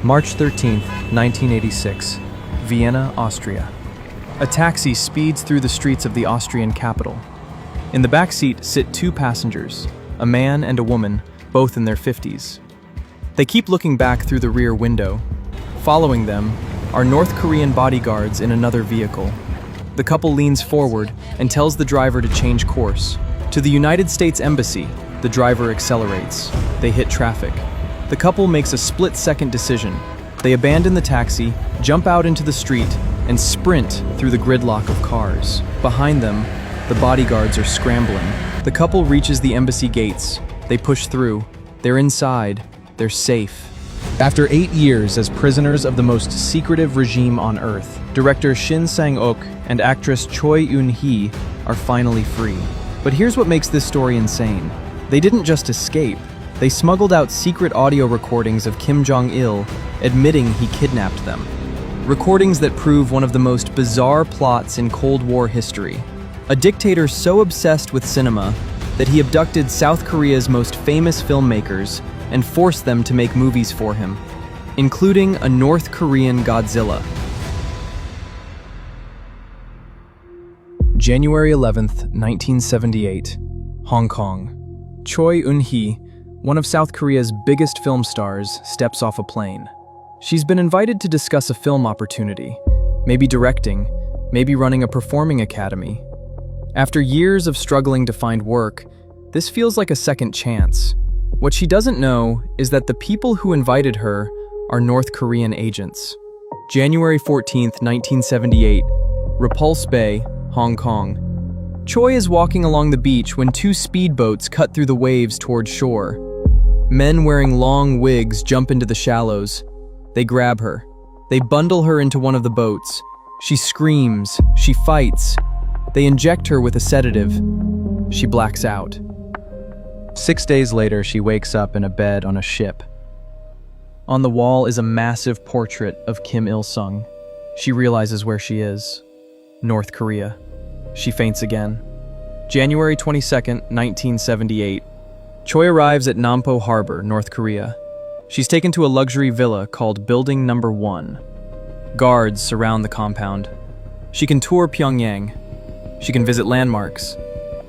March 13, 1986, Vienna, Austria. A taxi speeds through the streets of the Austrian capital. In the back seat sit two passengers, a man and a woman, both in their 50s. They keep looking back through the rear window. Following them are North Korean bodyguards in another vehicle. The couple leans forward and tells the driver to change course. To the United States Embassy, the driver accelerates. They hit traffic. The couple makes a split-second decision. They abandon the taxi, jump out into the street, and sprint through the gridlock of cars. Behind them, the bodyguards are scrambling. The couple reaches the embassy gates. They push through. They're inside. They're safe. After 8 years as prisoners of the most secretive regime on Earth, director Shin Sang-ok and actress Choi Eun-hee are finally free. But here's what makes this story insane. They didn't just escape. They smuggled out secret audio recordings of Kim Jong Il admitting he kidnapped them. Recordings that prove one of the most bizarre plots in Cold War history. A dictator so obsessed with cinema that he abducted South Korea's most famous filmmakers and forced them to make movies for him, including a North Korean Godzilla. January 11th, 1978, Hong Kong. Choi Eun-hee, one of South Korea's biggest film stars, steps off a plane. She's been invited to discuss a film opportunity, maybe directing, maybe running a performing academy. After years of struggling to find work, this feels like a second chance. What she doesn't know is that the people who invited her are North Korean agents. January 14th, 1978, Repulse Bay, Hong Kong. Choi is walking along the beach when two speedboats cut through the waves toward shore. Men wearing long wigs jump into the shallows. They grab her. They bundle her into one of the boats. She screams. She fights. They inject her with a sedative. She blacks out. 6 days later, she wakes up in a bed on a ship. On the wall is a massive portrait of Kim Il-sung. She realizes where she is. North Korea. She faints again. January 22nd, 1978. Choi arrives at Nampo Harbor, North Korea. She's taken to a luxury villa called Building Number 1. Guards surround the compound. She can tour Pyongyang. She can visit landmarks.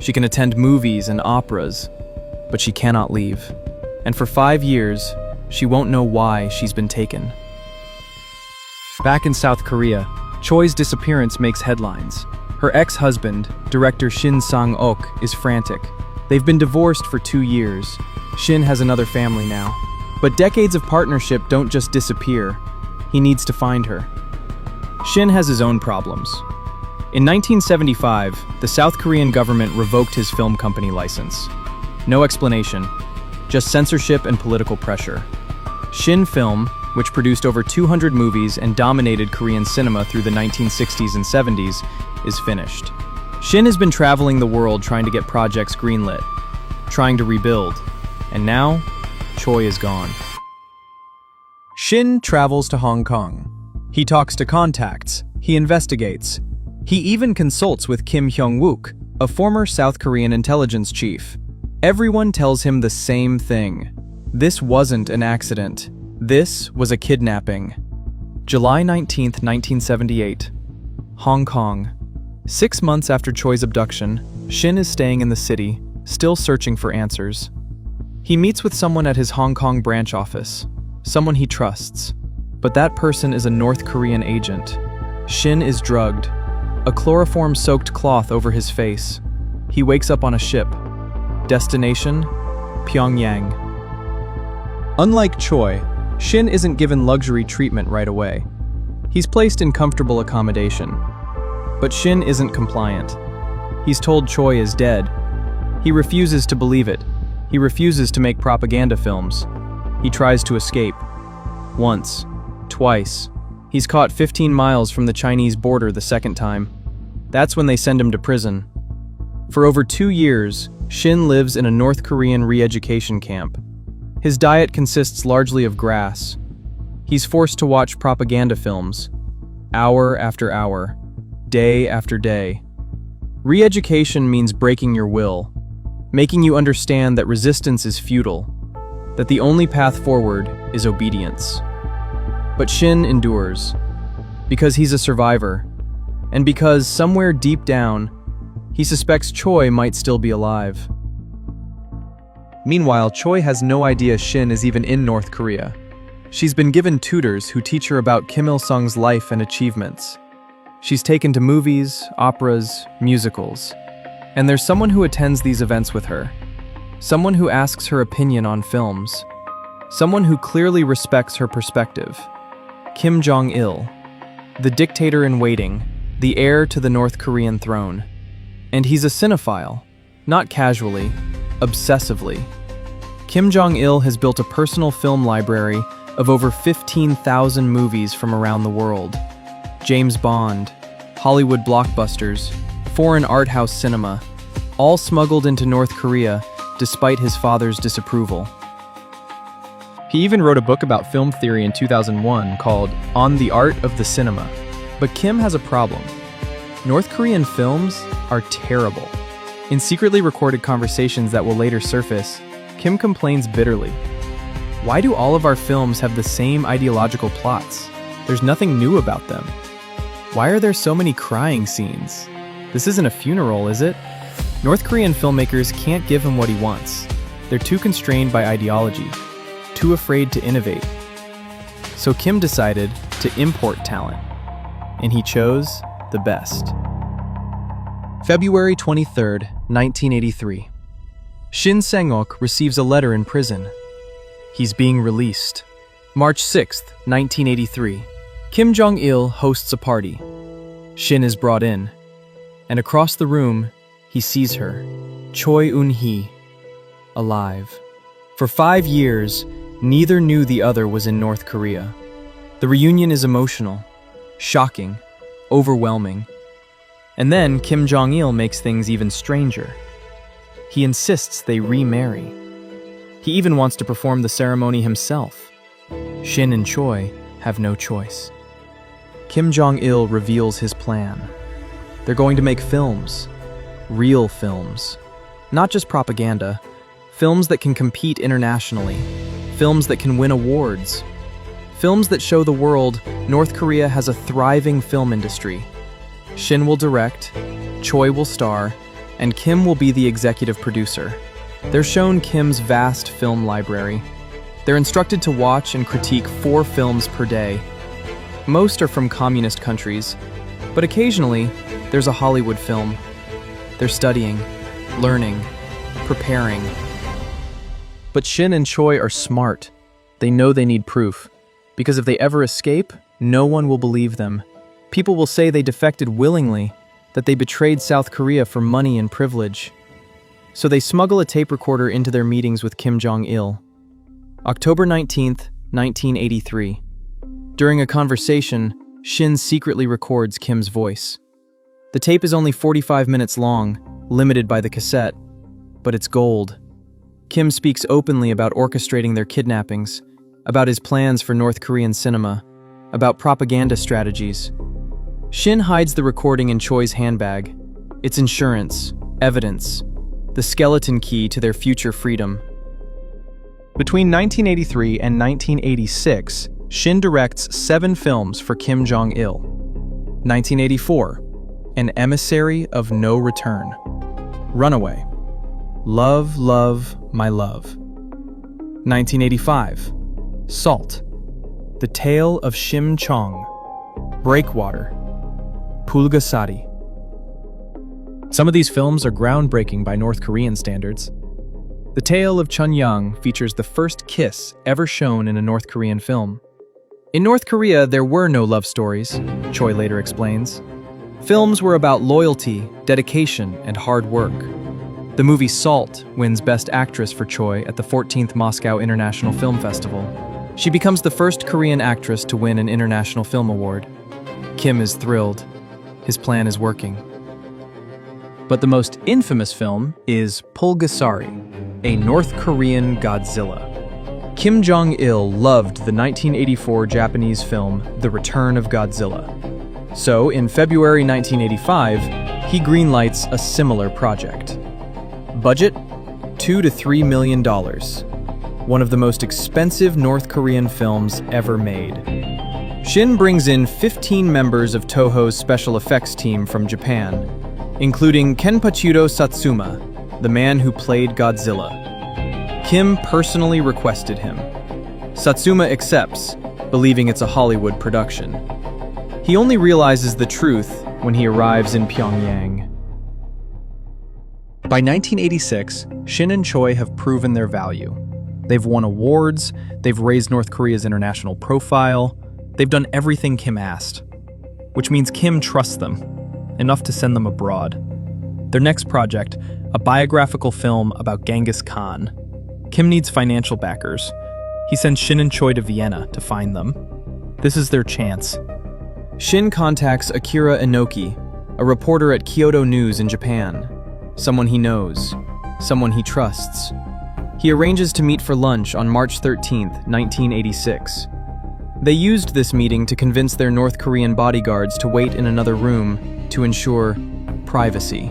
She can attend movies and operas. But she cannot leave. And for 5 years, she won't know why she's been taken. Back in South Korea, Choi's disappearance makes headlines. Her ex-husband, director Shin Sang-ok, is frantic. They've been divorced for 2 years. Shin has another family now. But decades of partnership don't just disappear. He needs to find her. Shin has his own problems. In 1975, the South Korean government revoked his film company license. No explanation, just censorship and political pressure. Shin Film, which produced over 200 movies and dominated Korean cinema through the 1960s and 70s, is finished. Shin has been traveling the world trying to get projects greenlit, trying to rebuild, and now, Choi is gone. Shin travels to Hong Kong. He talks to contacts, he investigates. He even consults with Kim Hyung-wook, a former South Korean intelligence chief. Everyone tells him the same thing. This wasn't an accident. This was a kidnapping. July 19th, 1978. Hong Kong. 6 months after Choi's abduction, Shin is staying in the city, still searching for answers. He meets with someone at his Hong Kong branch office, someone he trusts. But that person is a North Korean agent. Shin is drugged. A chloroform-soaked cloth over his face. He wakes up on a ship. Destination: Pyongyang. Unlike Choi, Shin isn't given luxury treatment right away. He's placed in comfortable accommodation. But Shin isn't compliant. He's told Choi is dead. He refuses to believe it. He refuses to make propaganda films. He tries to escape. Once. Twice. He's caught 15 miles from the Chinese border the second time. That's when they send him to prison. For over 2 years, Shin lives in a North Korean re-education camp. His diet consists largely of grass. He's forced to watch propaganda films, hour after hour, day after day. Re-education means breaking your will, making you understand that resistance is futile, that the only path forward is obedience. But Shin endures, because he's a survivor, and because somewhere deep down, he suspects Choi might still be alive. Meanwhile, Choi has no idea Shin is even in North Korea. She's been given tutors who teach her about Kim Il-sung's life and achievements. She's taken to movies, operas, musicals, and there's someone who attends these events with her. Someone who asks her opinion on films. Someone who clearly respects her perspective. Kim Jong Il, the dictator in waiting, the heir to the North Korean throne. And he's a cinephile, not casually, obsessively. Kim Jong Il has built a personal film library of over 15,000 movies from around the world. James Bond, Hollywood blockbusters, foreign art house cinema, all smuggled into North Korea despite his father's disapproval. He even wrote a book about film theory in 2001 called On the Art of the Cinema. But Kim has a problem. North Korean films are terrible. In secretly recorded conversations that will later surface, Kim complains bitterly. Why do all of our films have the same ideological plots? There's nothing new about them. Why are there so many crying scenes? This isn't a funeral, is it? North Korean filmmakers can't give him what he wants. They're too constrained by ideology, too afraid to innovate. So Kim decided to import talent, and he chose the best. February 23rd, 1983. Shin Sang-ok receives a letter in prison. He's being released. March 6th, 1983. Kim Jong Il hosts a party. Shin is brought in, and across the room, he sees her, Choi Eun-hee, alive. For 5 years, neither knew the other was in North Korea. The reunion is emotional, shocking, overwhelming. And then Kim Jong Il makes things even stranger. He insists they remarry. He even wants to perform the ceremony himself. Shin and Choi have no choice. Kim Jong Il reveals his plan. They're going to make films. Real films. Not just propaganda. Films that can compete internationally. Films that can win awards. Films that show the world North Korea has a thriving film industry. Shin will direct, Choi will star, and Kim will be the executive producer. They're shown Kim's vast film library. They're instructed to watch and critique 4 films per day. Most are from communist countries, but occasionally there's a Hollywood film. They're studying, learning, preparing. But Shin and Choi are smart. They know they need proof, because if they ever escape, no one will believe them. People will say they defected willingly, that they betrayed South Korea for money and privilege. So they smuggle a tape recorder into their meetings with Kim Jong Il. October 19th, 1983. During a conversation, Shin secretly records Kim's voice. The tape is only 45 minutes long, limited by the cassette, but it's gold. Kim speaks openly about orchestrating their kidnappings, about his plans for North Korean cinema, about propaganda strategies. Shin hides the recording in Choi's handbag. It's insurance, evidence, the skeleton key to their future freedom. Between 1983 and 1986, Shin directs 7 films for Kim Jong Il. 1984, An Emissary of No Return. Runaway. Love, Love, My Love. 1985, Salt. The Tale of Shim Chong. Breakwater. Pulgasari. Some of these films are groundbreaking by North Korean standards. The Tale of Chun-young features the first kiss ever shown in a North Korean film. In North Korea, there were no love stories, Choi later explains. Films were about loyalty, dedication, and hard work. The movie Salt wins Best Actress for Choi at the 14th Moscow International Film Festival. She becomes the first Korean actress to win an International Film Award. Kim is thrilled. His plan is working. But the most infamous film is Pulgasari, a North Korean Godzilla. Kim Jong Il loved the 1984 Japanese film The Return of Godzilla. So, in February 1985, he greenlights a similar project. Budget? $2 to $3 million. One of the most expensive North Korean films ever made. Shin brings in 15 members of Toho's special effects team from Japan, including Kenpachiro Satsuma, the man who played Godzilla. Kim personally requested him. Satsuma accepts, believing it's a Hollywood production. He only realizes the truth when he arrives in Pyongyang. By 1986, Shin and Choi have proven their value. They've won awards, they've raised North Korea's international profile, they've done everything Kim asked, which means Kim trusts them, enough to send them abroad. Their next project, a biographical film about Genghis Khan. Kim needs financial backers. He sends Shin and Choi to Vienna to find them. This is their chance. Shin contacts Akira Inoki, a reporter at Kyoto News in Japan. Someone he knows, someone he trusts. He arranges to meet for lunch on March 13, 1986. They used this meeting to convince their North Korean bodyguards to wait in another room to ensure privacy.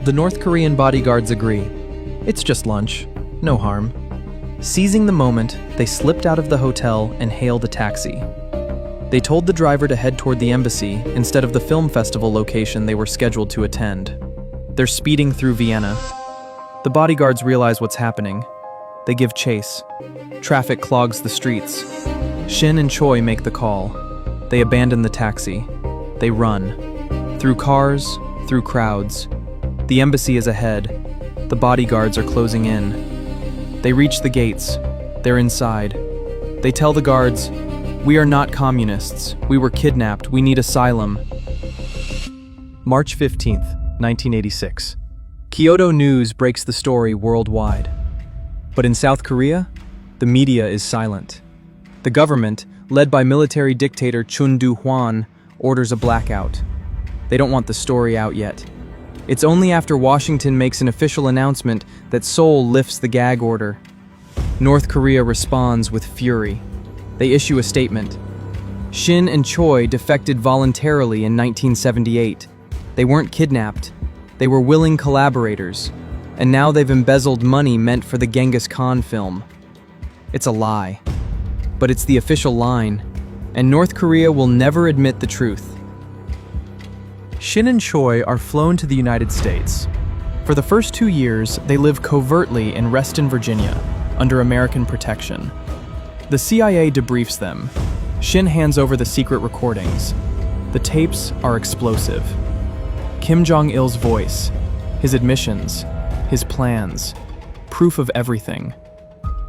The North Korean bodyguards agree. It's just lunch, no harm. Seizing the moment, they slipped out of the hotel and hailed a taxi. They told the driver to head toward the embassy instead of the film festival location they were scheduled to attend. They're speeding through Vienna. The bodyguards realize what's happening. They give chase. Traffic clogs the streets. Shin and Choi make the call. They abandon the taxi. They run. Through cars, through crowds. The embassy is ahead. The bodyguards are closing in. They reach the gates. They're inside. They tell the guards, "We are not communists. We were kidnapped. We need asylum." March 15th, 1986. Kyoto News breaks the story worldwide. But in South Korea, the media is silent. The government, led by military dictator Chun Do-hwan, orders a blackout. They don't want the story out yet. It's only after Washington makes an official announcement that Seoul lifts the gag order. North Korea responds with fury. They issue a statement. Shin and Choi defected voluntarily in 1978. They weren't kidnapped. They were willing collaborators. And now they've embezzled money meant for the Genghis Khan film. It's a lie. But it's the official line. And North Korea will never admit the truth. Shin and Choi are flown to the United States. For the first 2 years, they live covertly in Reston, Virginia, under American protection. The CIA debriefs them. Shin hands over the secret recordings. The tapes are explosive. Kim Jong Il's voice, his admissions, his plans, proof of everything.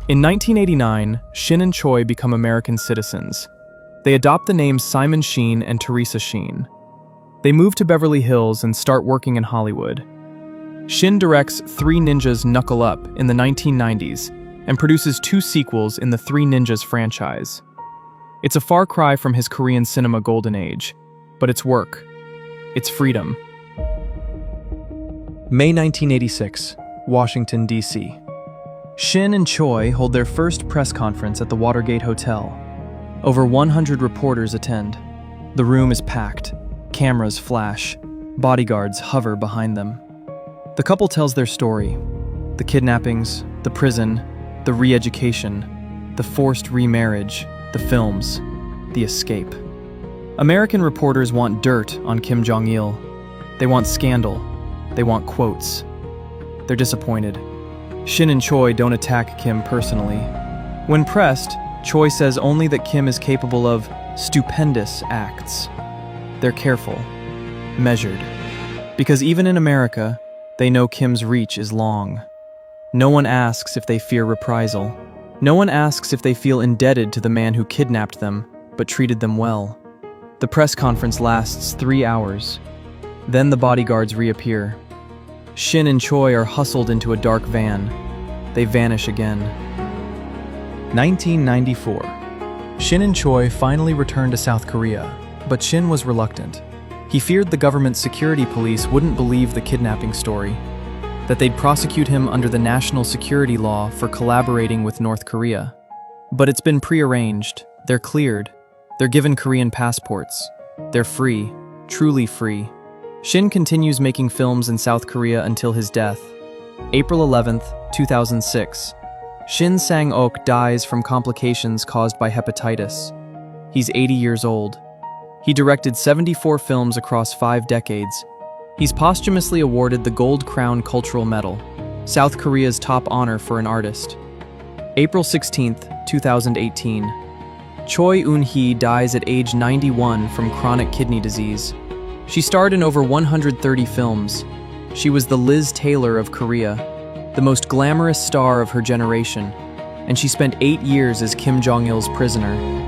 In 1989, Shin and Choi become American citizens. They adopt the names Simon Sheen and Teresa Sheen. They move to Beverly Hills and start working in Hollywood. Shin directs Three Ninjas Knuckle Up in the 1990s and produces 2 sequels in the Three Ninjas franchise. It's a far cry from his Korean cinema golden age, but it's work. It's freedom. May 1986, Washington, D.C. Shin and Choi hold their first press conference at the Watergate Hotel. Over 100 reporters attend. The room is packed. Cameras flash. Bodyguards hover behind them. The couple tells their story. The kidnappings, the prison, the re-education, the forced remarriage, the films, the escape. American reporters want dirt on Kim Jong Il. They want scandal. They want quotes. They're disappointed. Shin and Choi don't attack Kim personally. When pressed, Choi says only that Kim is capable of stupendous acts. They're careful, measured. Because even in America, they know Kim's reach is long. No one asks if they fear reprisal. No one asks if they feel indebted to the man who kidnapped them, but treated them well. The press conference lasts 3 hours. Then the bodyguards reappear. Shin and Choi are hustled into a dark van. They vanish again. 1994. Shin and Choi finally returned to South Korea, but Shin was reluctant. He feared the government's security police wouldn't believe the kidnapping story, that they'd prosecute him under the national security law for collaborating with North Korea. But it's been prearranged. They're cleared. They're given Korean passports. They're free, truly free. Shin continues making films in South Korea until his death. April 11th, 2006. Shin Sang-ok dies from complications caused by hepatitis. He's 80 years old. He directed 74 films across 5 decades. He's posthumously awarded the Gold Crown Cultural Medal, South Korea's top honor for an artist. April 16, 2018. Choi Eun-hee dies at age 91 from chronic kidney disease. She starred in over 130 films. She was the Liz Taylor of Korea, the most glamorous star of her generation, and she spent 8 years as Kim Jong Il's prisoner.